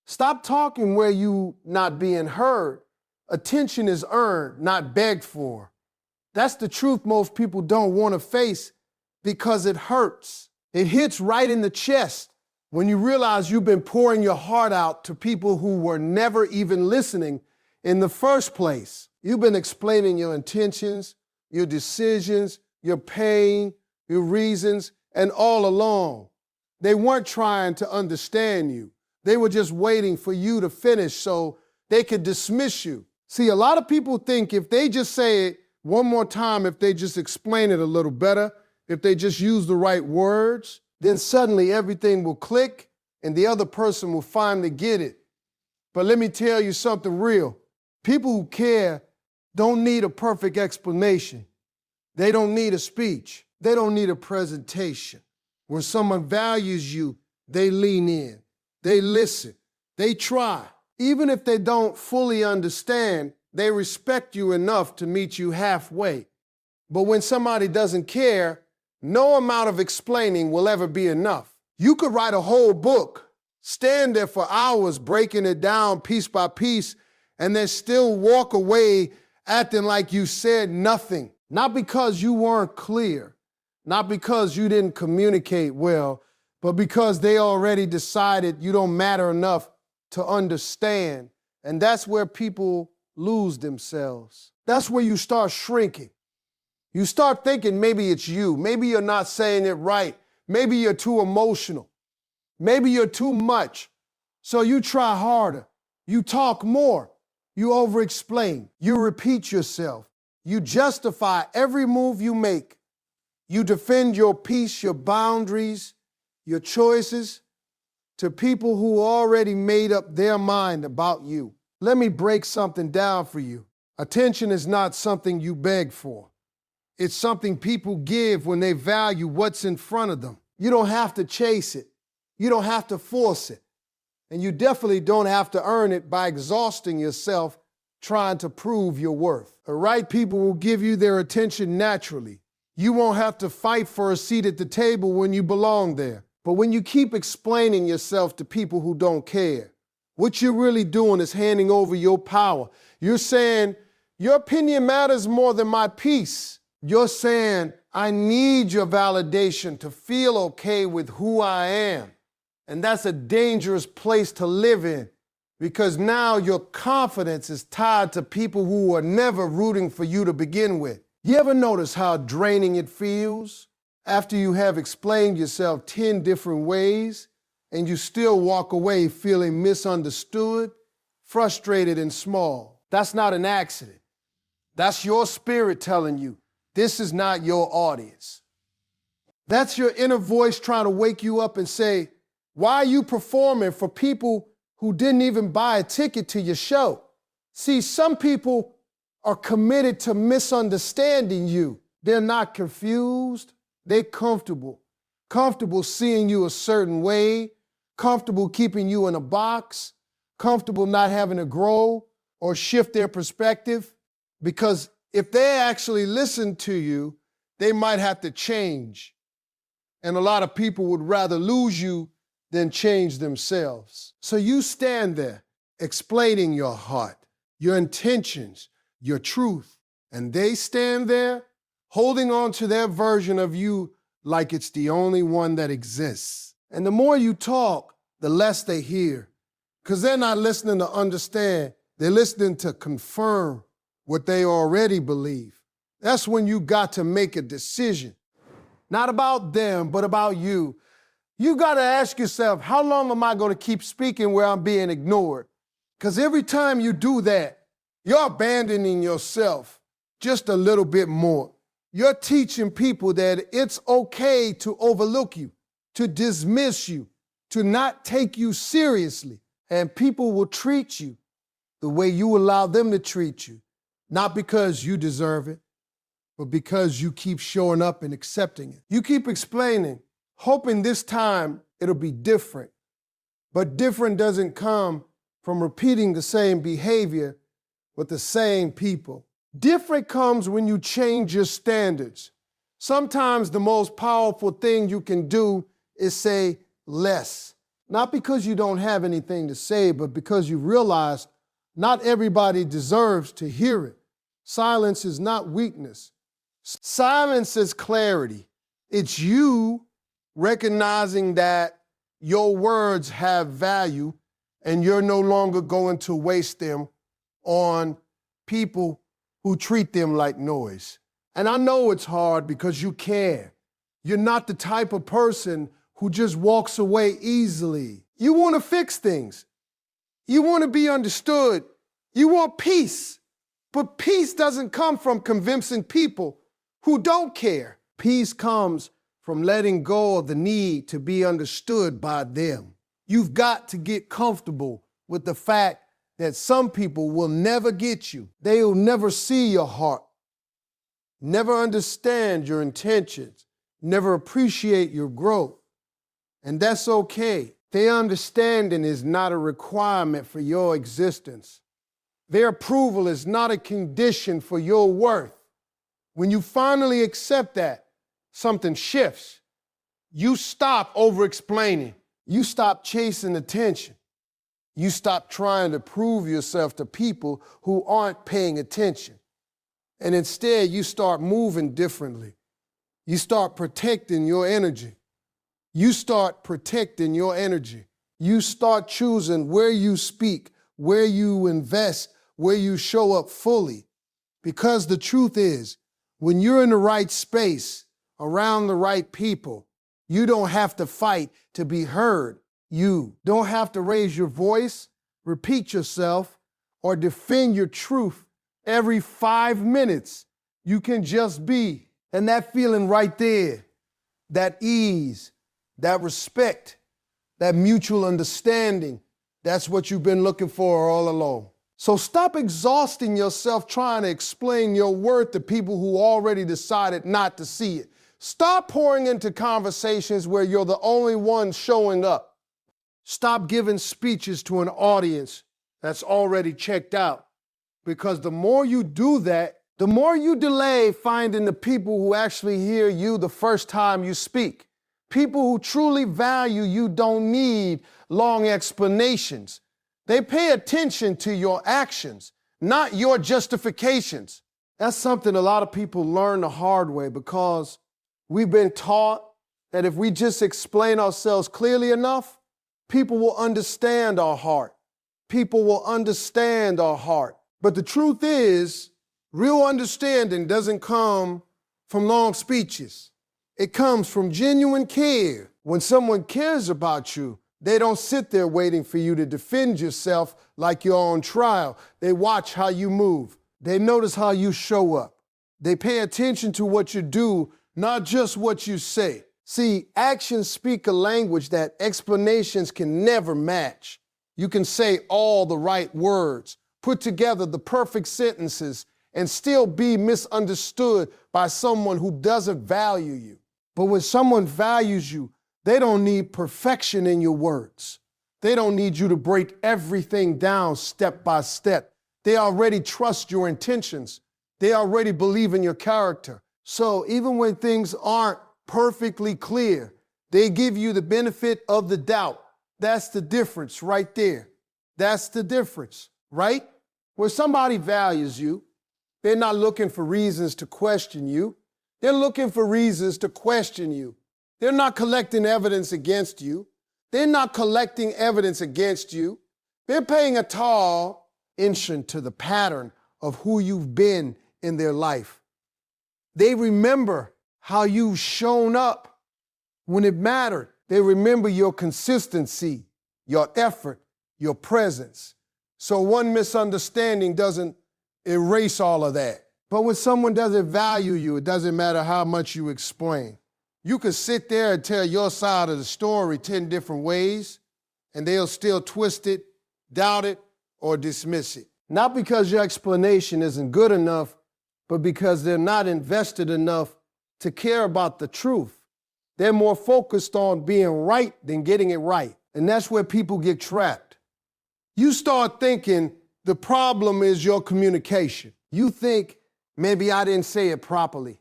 Stop talking where you not being heard. Attention is earned, not begged for. That's the truth most people don't want to face because it hurts. It hits right in the chest when you realize you've been pouring your heart out to people who were never even listening in the first place. You've been explaining your intentions, your decisions, your pain, your reasons, and all along, they weren't trying to understand you. They were just waiting for you to finish so they could dismiss you. See, a lot of people think if they just say it one more time, if they just explain it a little better, if they just use the right words, then suddenly everything will click and the other person will finally get it. But let me tell you something real. People who care don't need a perfect explanation. They don't need a speech. They don't need a presentation. When someone values you, they lean in. They listen. They try. Even if they don't fully understand, they respect you enough to meet you halfway. But when somebody doesn't care, no amount of explaining will ever be enough. You could write a whole book, stand there for hours breaking it down piece by piece, and then still walk away acting like you said nothing. Not because you weren't clear, not because you didn't communicate well, but because they already decided you don't matter enough to understand. And that's where people lose themselves. That's where you start shrinking. You start thinking maybe it's you. Maybe you're not saying it right. Maybe you're too emotional. Maybe you're too much. So you try harder. You talk more. You over-explain. You repeat yourself. You justify every move you make. You defend your peace, your boundaries, your choices to people who already made up their mind about you. Let me break something down for you. Attention is not something you beg for. It's something people give when they value what's in front of them. You don't have to chase it. You don't have to force it. And you definitely don't have to earn it by exhausting yourself trying to prove your worth. The right people will give you their attention naturally. You won't have to fight for a seat at the table when you belong there. But when you keep explaining yourself to people who don't care, what you're really doing is handing over your power. You're saying, your opinion matters more than my peace. You're saying, I need your validation to feel okay with who I am. And that's a dangerous place to live in because now your confidence is tied to people who are never rooting for you to begin with. You ever notice how draining it feels after you have explained yourself 10 different ways and you still walk away feeling misunderstood, frustrated, and small? That's not an accident. That's your spirit telling you, this is not your audience. That's your inner voice trying to wake you up and say, why are you performing for people who didn't even buy a ticket to your show? See, some people are committed to misunderstanding you. They're not confused. They're comfortable. Comfortable seeing you a certain way, comfortable keeping you in a box, comfortable not having to grow or shift their perspective. Because if they actually listen to you, they might have to change. And a lot of people would rather lose you than change themselves. So you stand there explaining your heart, your intentions, your truth, and they stand there holding on to their version of you like it's the only one that exists. And the more you talk, the less they hear, because they're not listening to understand. They're listening to confirm what they already believe. That's when you got to make a decision, not about them, but about you. You got to ask yourself, how long am I going to keep speaking where I'm being ignored? Because every time you do that, you're abandoning yourself just a little bit more. You're teaching people that it's okay to overlook you, to dismiss you, to not take you seriously. And people will treat you the way you allow them to treat you, not because you deserve it, but because you keep showing up and accepting it. You keep explaining, hoping this time it'll be different. But different doesn't come from repeating the same behavior with the same people. Different comes when you change your standards. Sometimes the most powerful thing you can do is say less. Not because you don't have anything to say, but because you realize not everybody deserves to hear it. Silence is not weakness. Silence is clarity. It's you recognizing that your words have value and you're no longer going to waste them on people who treat them like noise. And I know it's hard because you care. You're not the type of person who just walks away easily. You want to fix things. You want to be understood. You want peace. But peace doesn't come from convincing people who don't care. Peace comes from letting go of the need to be understood by them. You've got to get comfortable with the fact that some people will never get you. They'll never see your heart, never understand your intentions, never appreciate your growth. And that's okay. Their understanding is not a requirement for your existence. Their approval is not a condition for your worth. When you finally accept that, something shifts. You stop over-explaining. You stop chasing attention. You stop trying to prove yourself to people who aren't paying attention. And instead, you start moving differently. You start protecting your energy. You start protecting your energy. You start choosing where you speak, where you invest, where you show up fully. Because the truth is, when you're in the right space, around the right people, you don't have to fight to be heard. You don't have to raise your voice, repeat yourself, or defend your truth every 5 minutes. You can just be. And that feeling right there, that ease, that respect, that mutual understanding, that's what you've been looking for all along. So stop exhausting yourself trying to explain your worth to people who already decided not to see it. Stop pouring into conversations where you're the only one showing up. Stop giving speeches to an audience that's already checked out. Because the more you do that, the more you delay finding the people who actually hear you the first time you speak. People who truly value you don't need long explanations. They pay attention to your actions, not your justifications. That's something a lot of people learn the hard way because we've been taught that if we just explain ourselves clearly enough, people will understand our heart. People will understand our heart. But the truth is, real understanding doesn't come from long speeches. It comes from genuine care. When someone cares about you, they don't sit there waiting for you to defend yourself like you're on trial. They watch how you move. They notice how you show up. They pay attention to what you do, not just what you say. See, actions speak a language that explanations can never match. You can say all the right words, put together the perfect sentences, and still be misunderstood by someone who doesn't value you. But when someone values you, they don't need perfection in your words. They don't need you to break everything down step by step. They already trust your intentions. They already believe in your character. So even when things aren't perfectly clear, they give you the benefit of the doubt. That's the difference right there. That's the difference, right? When somebody values you, they're not looking for reasons to question you. They're looking for reasons to question you. They're not collecting evidence against you. They're not collecting evidence against you. They're paying attention to the pattern of who you've been in their life. They remember how you've shown up when it mattered. They remember your consistency, your effort, your presence. So one misunderstanding doesn't erase all of that. But when someone doesn't value you, it doesn't matter how much you explain. You could sit there and tell your side of the story 10 different ways, and they'll still twist it, doubt it, or dismiss it. Not because your explanation isn't good enough, but because they're not invested enough to care about the truth. They're more focused on being right than getting it right. And that's where people get trapped. You start thinking the problem is your communication. You think, maybe I didn't say it properly,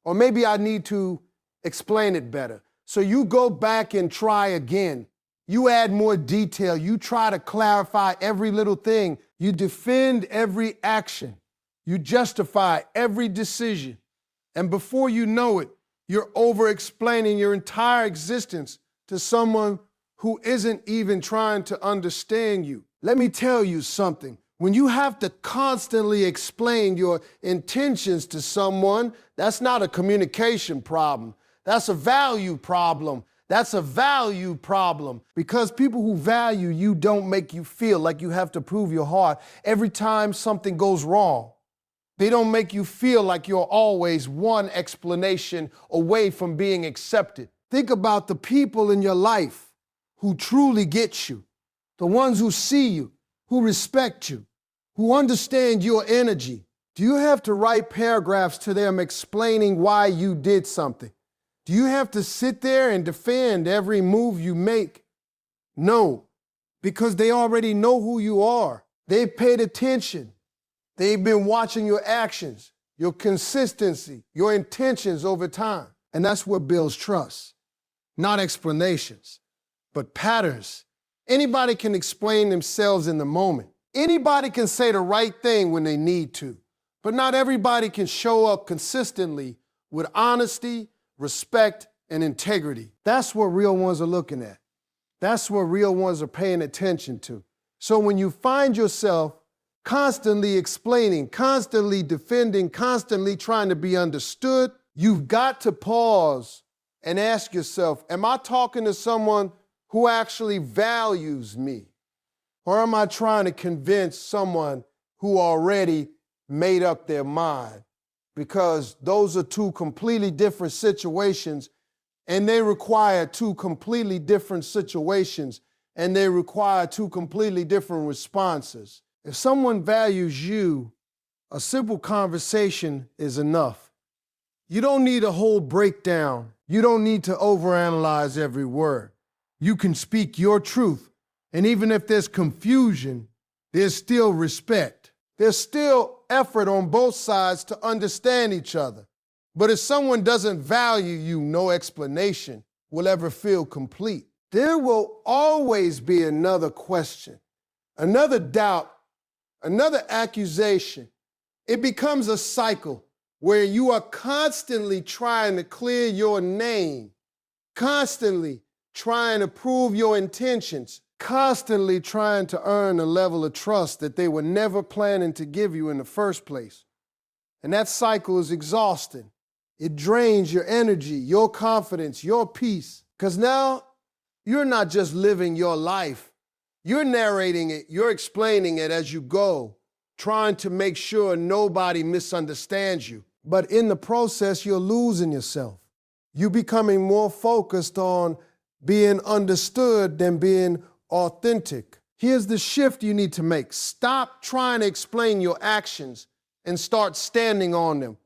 or maybe I need to explain it better. So you go back and try again. You add more detail. You try to clarify every little thing. You defend every action. You justify every decision. And before you know it, you're over-explaining your entire existence to someone who isn't even trying to understand you. Let me tell you something. When you have to constantly explain your intentions to someone, that's not a communication problem. That's a value problem. That's a value problem, because people who value you don't make you feel like you have to prove your heart every time something goes wrong. They don't make you feel like you're always one explanation away from being accepted. Think about the people in your life who truly get you, the ones who see you, who respect you, who understand your energy. Do you have to write paragraphs to them explaining why you did something? Do you have to sit there and defend every move you make? No, because they already know who you are. They've paid attention. They've been watching your actions, your consistency, your intentions over time. And that's what builds trust. Not explanations, but patterns. Anybody can explain themselves in the moment. Anybody can say the right thing when they need to, but not everybody can show up consistently with honesty, respect, and integrity. That's what real ones are looking at. That's what real ones are paying attention to. So when you find yourself constantly explaining, constantly defending, constantly trying to be understood, you've got to pause and ask yourself, am I talking to someone who actually values me? Or am I trying to convince someone who already made up their mind? Because those are two completely different situations, and they require two completely different situations, and they require two completely different responses. If someone values you, a simple conversation is enough. You don't need a whole breakdown. You don't need to overanalyze every word. You can speak your truth, and even if there's confusion, there's still respect. There's still effort on both sides to understand each other. But if someone doesn't value you, no explanation will ever feel complete. There will always be another question, another doubt, another accusation. It becomes a cycle where you are constantly trying to clear your name, constantly trying to prove your intentions, constantly trying to earn a level of trust that they were never planning to give you in the first place. And that cycle is exhausting. It drains your energy, your confidence, your peace. Because now you're not just living your life. You're narrating it, you're explaining it as you go, trying to make sure nobody misunderstands you. But in the process, you're losing yourself. You're becoming more focused on being understood than being authentic. Here's the shift you need to make. Stop trying to explain your actions and start standing on them.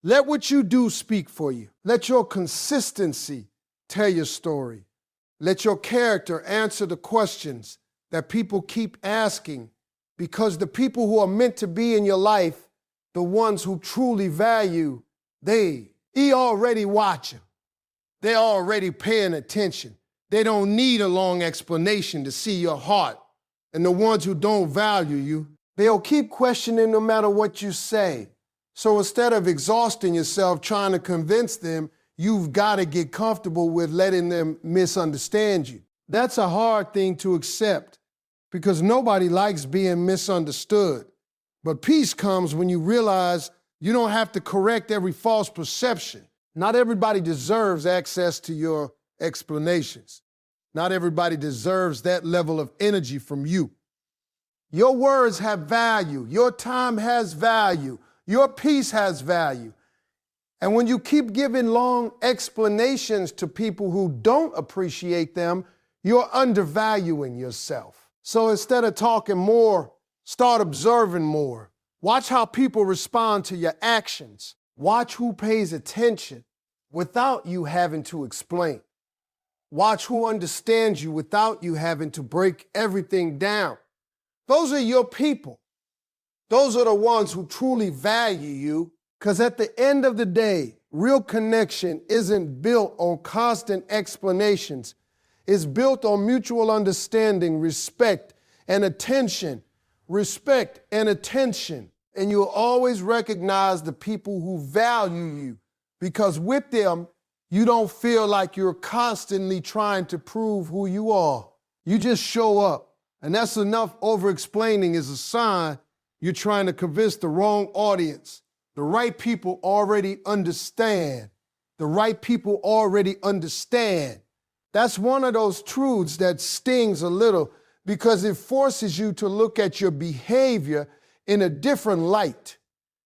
Let what you do speak for you. Let your consistency tell your story. Let your character answer the questions that people keep asking, because the people who are meant to be in your life, the ones who truly value, they already watching. They're already paying attention. They don't need a long explanation to see your heart. And the ones who don't value you, they'll keep questioning no matter what you say. So instead of exhausting yourself trying to convince them, you've got to get comfortable with letting them misunderstand you. That's a hard thing to accept, because nobody likes being misunderstood. But peace comes when you realize you don't have to correct every false perception. Not everybody deserves access to your explanations. Not everybody deserves that level of energy from you. Your words have value. Your time has value. Your peace has value. And when you keep giving long explanations to people who don't appreciate them, you're undervaluing yourself. So instead of talking more, start observing more. Watch how people respond to your actions. Watch who pays attention without you having to explain. Watch who understands you without you having to break everything down. Those are your people. Those are the ones who truly value you, because at the end of the day, real connection isn't built on constant explanations. is built on mutual understanding, respect, and attention. Respect and attention. And you'll always recognize the people who value you, because with them, you don't feel like you're constantly trying to prove who you are. You just show up. And that's enough. Over-explaining is a sign you're trying to convince the wrong audience. The right people already understand. The right people already understand. That's one of those truths that stings a little because it forces you to look at your behavior in a different light.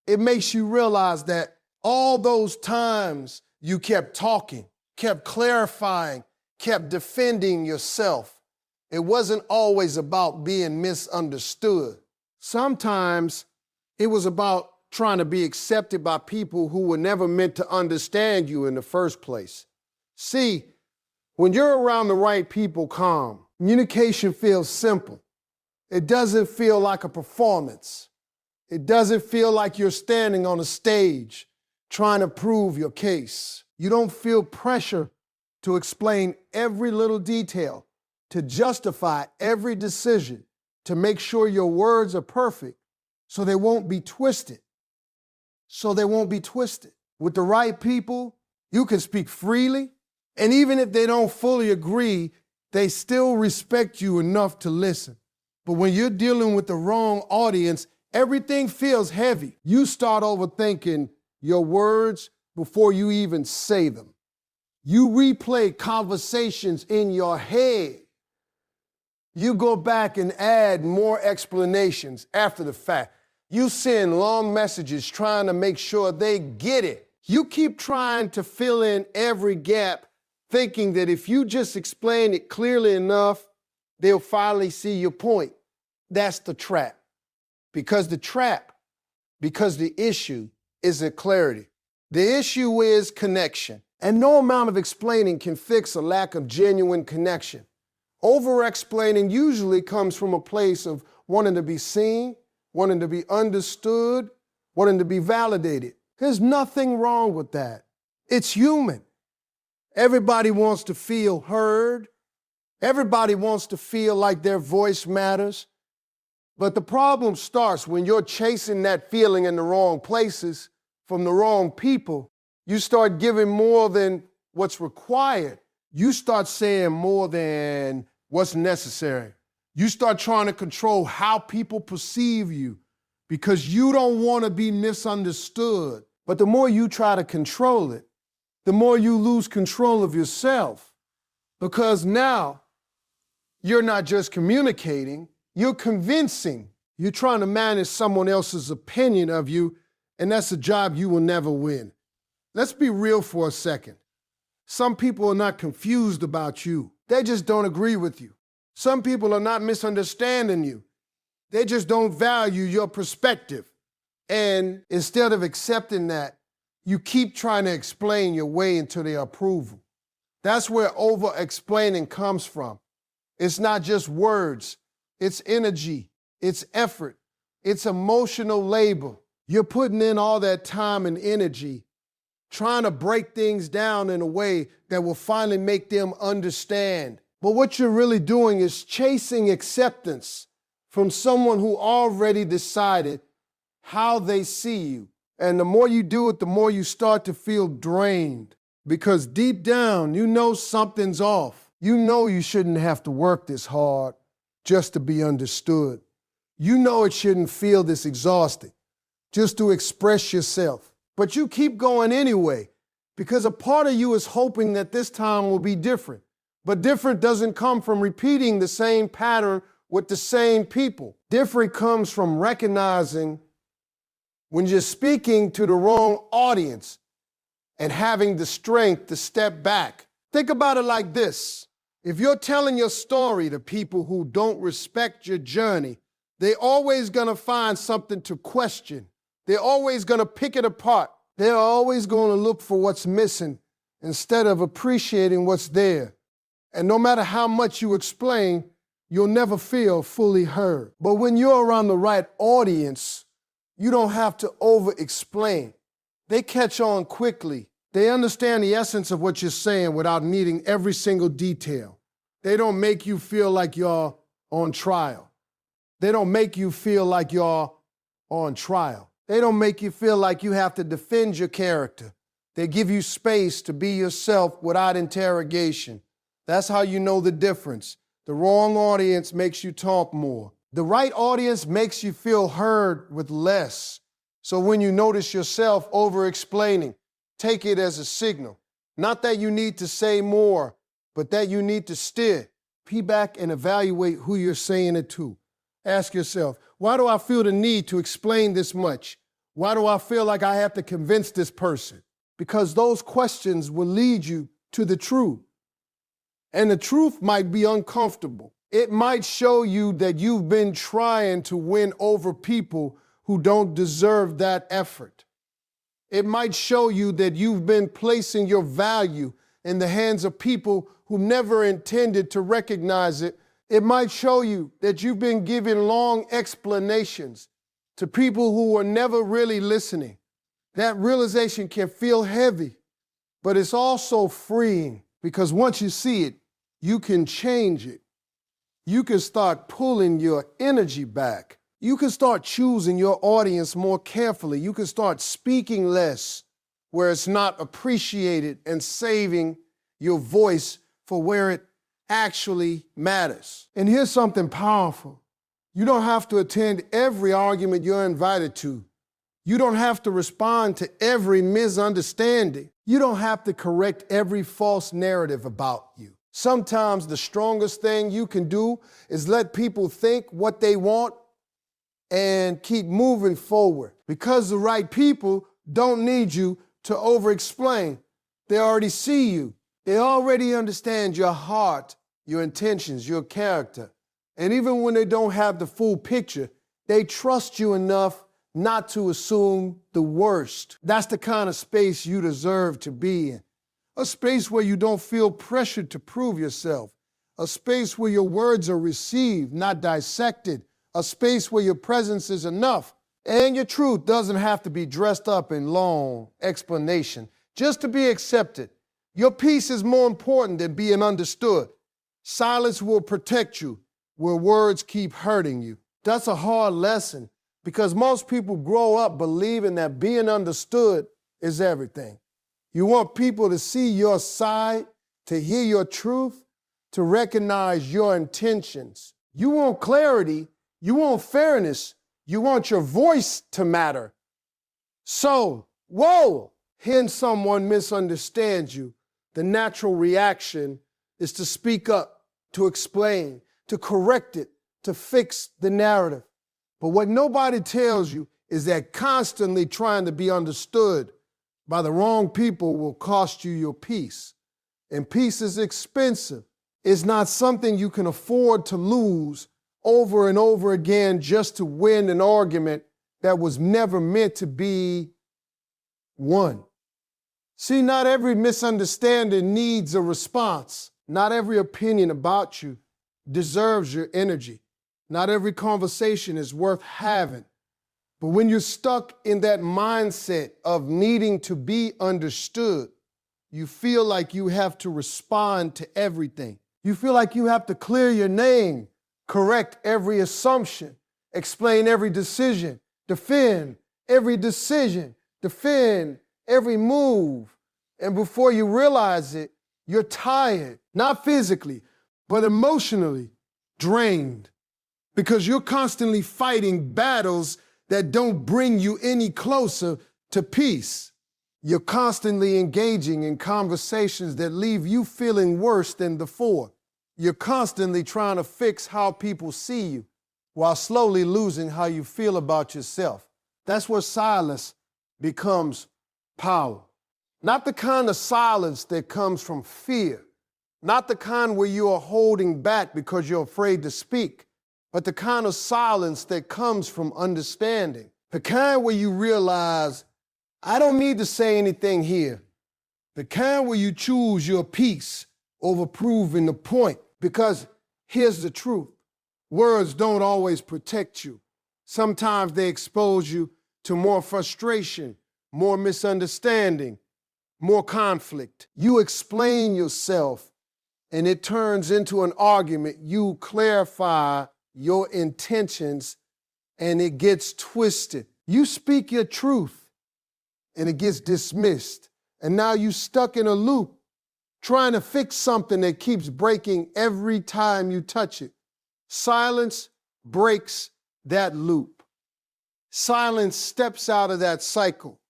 It makes you realize that all those times you kept talking, kept clarifying, kept defending yourself, it wasn't always about being misunderstood. Sometimes it was about trying to be accepted by people who were never meant to understand you in the first place. See, when you're around the right people, calm, communication feels simple. It doesn't feel like a performance. It doesn't feel like you're standing on a stage trying to prove your case. You don't feel pressure to explain every little detail, to justify every decision, to make sure your words are perfect so they won't be twisted. With the right people, you can speak freely, and even if they don't fully agree, they still respect you enough to listen. But when you're dealing with the wrong audience, everything feels heavy. You start overthinking your words before you even say them. You replay conversations in your head. You go back and add more explanations after the fact. You send long messages trying to make sure they get it. You keep trying to fill in every gap, thinking that if you just explain it clearly enough, they'll finally see your point. That's the trap. Because the issue isn't clarity. The issue is connection. And no amount of explaining can fix a lack of genuine connection. Over-explaining usually comes from a place of wanting to be seen, wanting to be understood, wanting to be validated. There's nothing wrong with that. It's human. Everybody wants to feel heard. Everybody wants to feel like their voice matters. But the problem starts when you're chasing that feeling in the wrong places from the wrong people. You start giving more than what's required. You start saying more than what's necessary. You start trying to control how people perceive you because you don't want to be misunderstood. But the more you try to control it, the more you lose control of yourself, because now you're not just communicating, you're convincing. You're trying to manage someone else's opinion of you, and that's a job you will never win. Let's be real for a second. Some people are not confused about you. They just don't agree with you. Some people are not misunderstanding you. They just don't value your perspective. And instead of accepting that, you keep trying to explain your way into their approval. That's where over-explaining comes from. It's not just words. It's energy. It's effort. It's emotional labor. You're putting in all that time and energy trying to break things down in a way that will finally make them understand. But what you're really doing is chasing acceptance from someone who already decided how they see you. And the more you do it, the more you start to feel drained. Because deep down, you know something's off. You know you shouldn't have to work this hard just to be understood. You know it shouldn't feel this exhausting just to express yourself. But you keep going anyway, because a part of you is hoping that this time will be different. But different doesn't come from repeating the same pattern with the same people. Different comes from recognizing when you're speaking to the wrong audience and having the strength to step back. Think about it like this. If you're telling your story to people who don't respect your journey, they're always going to find something to question. They're always going to pick it apart. They're always going to look for what's missing instead of appreciating what's there. And no matter how much you explain, you'll never feel fully heard. But when you're around the right audience, you don't have to over-explain. They catch on quickly. They understand the essence of what you're saying without needing every single detail. They don't make you feel like you're on trial. They don't make you feel like you're on trial. They don't make you feel like you have to defend your character. They give you space to be yourself without interrogation. That's how you know the difference. The wrong audience makes you talk more. The right audience makes you feel heard with less. So when you notice yourself over-explaining, take it as a signal. Not that you need to say more, but that you need to steer. Peel back and evaluate who you're saying it to. Ask yourself, why do I feel the need to explain this much? Why do I feel like I have to convince this person? Because those questions will lead you to the truth. And the truth might be uncomfortable. It might show you that you've been trying to win over people who don't deserve that effort. It might show you that you've been placing your value in the hands of people who never intended to recognize it. It might show you that you've been giving long explanations to people who were never really listening. That realization can feel heavy, but it's also freeing because once you see it, you can change it. You can start pulling your energy back. You can start choosing your audience more carefully. You can start speaking less where it's not appreciated and saving your voice for where it actually matters. And here's something powerful. You don't have to attend every argument you're invited to. You don't have to respond to every misunderstanding. You don't have to correct every false narrative about you. Sometimes the strongest thing you can do is let people think what they want and keep moving forward. Because the right people don't need you to over-explain. They already see you. They already understand your heart, your intentions, your character. And even when they don't have the full picture, they trust you enough not to assume the worst. That's the kind of space you deserve to be in. A space where you don't feel pressured to prove yourself. A space where your words are received, not dissected. A space where your presence is enough. And your truth doesn't have to be dressed up in long explanation just to be accepted. Your peace is more important than being understood. Silence will protect you where words keep hurting you. That's a hard lesson because most people grow up believing that being understood is everything. You want people to see your side, to hear your truth, to recognize your intentions. You want clarity, you want fairness, you want your voice to matter. So, hearing someone misunderstands you, the natural reaction is to speak up, to explain, to correct it, to fix the narrative. But what nobody tells you is that constantly trying to be understood by the wrong people will cost you your peace. And peace is expensive. It's not something you can afford to lose over and over again just to win an argument that was never meant to be won. See, not every misunderstanding needs a response. Not every opinion about you deserves your energy. Not every conversation is worth having. But when you're stuck in that mindset of needing to be understood, you feel like you have to respond to everything. You feel like you have to clear your name, correct every assumption, explain every decision, defend every decision, defend every move. And before you realize it, you're tired, not physically, but emotionally drained because you're constantly fighting battles that don't bring you any closer to peace. You're constantly engaging in conversations that leave you feeling worse than before. You're constantly trying to fix how people see you while slowly losing how you feel about yourself. That's where silence becomes power. Not the kind of silence that comes from fear, not the kind where you are holding back because you're afraid to speak, but the kind of silence that comes from understanding. The kind where you realize, I don't need to say anything here. The kind where you choose your peace over proving the point. Because here's the truth. Words don't always protect you. Sometimes they expose you to more frustration, more misunderstanding, more conflict. You explain yourself and it turns into an argument, you clarify your intentions and it gets twisted. You speak your truth and it gets dismissed. And now you're stuck in a loop trying to fix something that keeps breaking every time you touch it. Silence breaks that loop. Silence steps out of that cycle.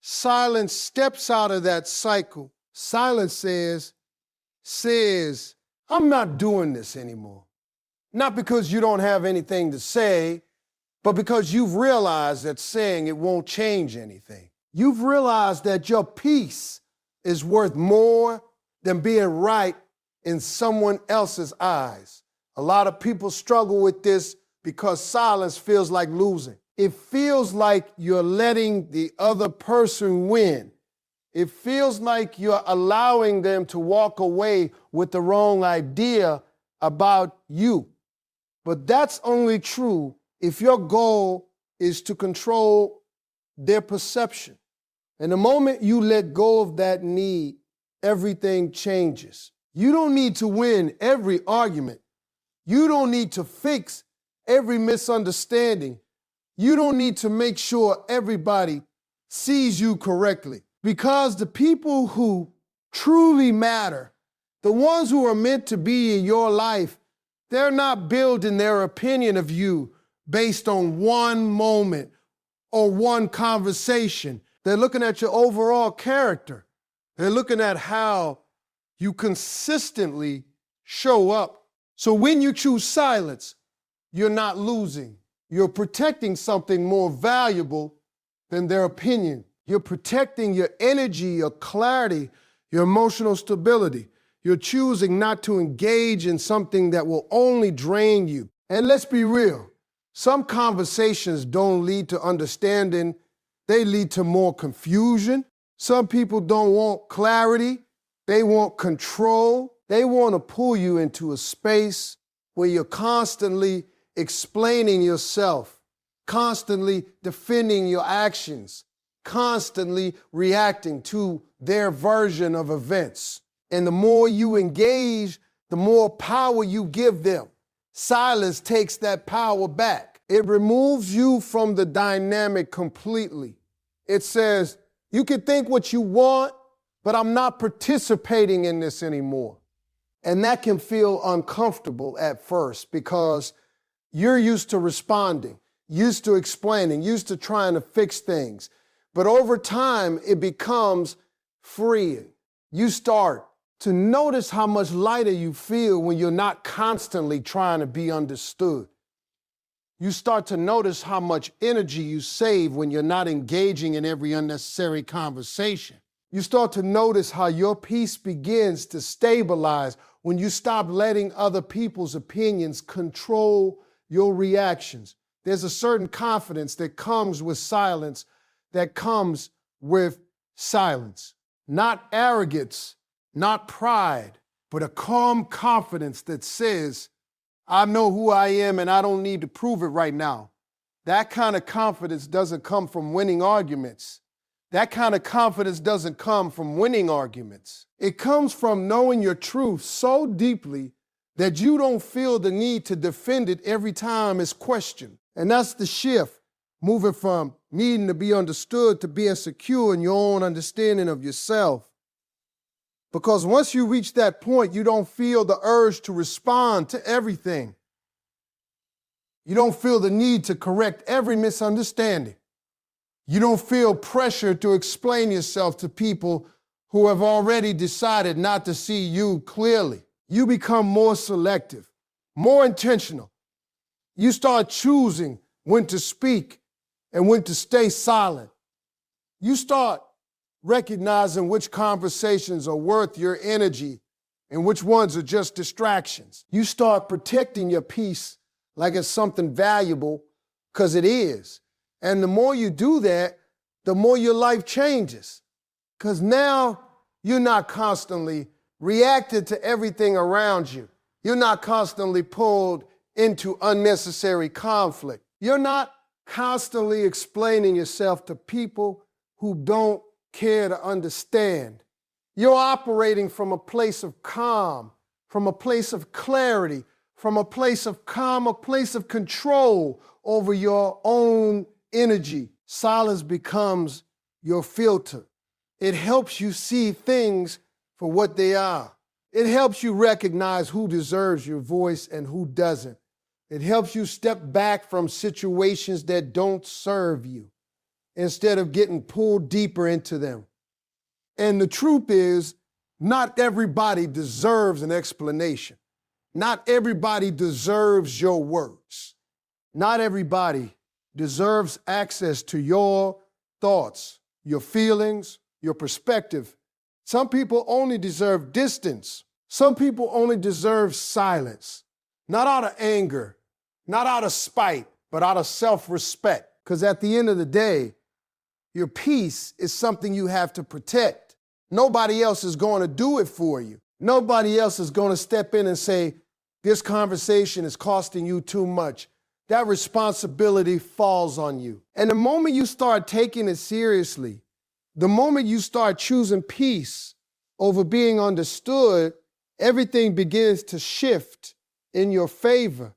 Silence steps out of that cycle. Silence says, I'm not doing this anymore. Not because you don't have anything to say, but because you've realized that saying it won't change anything. You've realized that your peace is worth more than being right in someone else's eyes. A lot of people struggle with this because silence feels like losing. It feels like you're letting the other person win. It feels like you're allowing them to walk away with the wrong idea about you. But that's only true if your goal is to control their perception. And the moment you let go of that need, everything changes. You don't need to win every argument. You don't need to fix every misunderstanding. You don't need to make sure everybody sees you correctly. Because the people who truly matter, the ones who are meant to be in your life, they're not building their opinion of you based on one moment or one conversation. They're looking at your overall character. They're looking at how you consistently show up. So when you choose silence, you're not losing. You're protecting something more valuable than their opinion. You're protecting your energy, your clarity, your emotional stability. You're choosing not to engage in something that will only drain you. And let's be real, some conversations don't lead to understanding. They lead to more confusion. Some people don't want clarity. They want control. They want to pull you into a space where you're constantly explaining yourself, constantly defending your actions, constantly reacting to their version of events. And the more you engage, the more power you give them. Silence takes that power back. It removes you from the dynamic completely. It says, you can think what you want, but I'm not participating in this anymore. And that can feel uncomfortable at first because you're used to responding, used to explaining, used to trying to fix things. But over time, it becomes freeing. You start to notice how much lighter you feel when you're not constantly trying to be understood. You start to notice how much energy you save when you're not engaging in every unnecessary conversation. You start to notice how your peace begins to stabilize when you stop letting other people's opinions control your reactions. There's a certain confidence that comes with silence, that comes with silence. Not arrogance, not pride, but a calm confidence that says, I know who I am and I don't need to prove it right now. That kind of confidence doesn't come from winning arguments. That kind of confidence doesn't come from winning arguments. It comes from knowing your truth so deeply that you don't feel the need to defend it every time it's questioned. And that's the shift, moving from needing to be understood to being secure in your own understanding of yourself. Because once you reach that point, you don't feel the urge to respond to everything. You don't feel the need to correct every misunderstanding. You don't feel pressure to explain yourself to people who have already decided not to see you clearly. You become more selective, more intentional. You start choosing when to speak and when to stay silent. You start recognizing which conversations are worth your energy and which ones are just distractions. You start protecting your peace like it's something valuable, because it is. And the more you do that, the more your life changes. Because now you're not constantly reacting to everything around you. You're not constantly pulled into unnecessary conflict. You're not constantly explaining yourself to people who don't care to understand. You're operating from a place of calm from a place of clarity, from a place of calm, a place of control over your own energy. Silence becomes your filter. It helps you see things for what they are. It helps you recognize who deserves your voice and who doesn't. It helps you step back from situations that don't serve you instead of getting pulled deeper into them. And the truth is, not everybody deserves an explanation. Not everybody deserves your words. Not everybody deserves access to your thoughts, your feelings, your perspective. Some people only deserve distance. Some people only deserve silence. Not out of anger, not out of spite, but out of self-respect. Because at the end of the day, your peace is something you have to protect. Nobody else is going to do it for you. Nobody else is going to step in and say, this conversation is costing you too much. That responsibility falls on you. And the moment you start taking it seriously, the moment you start choosing peace over being understood, everything begins to shift in your favor.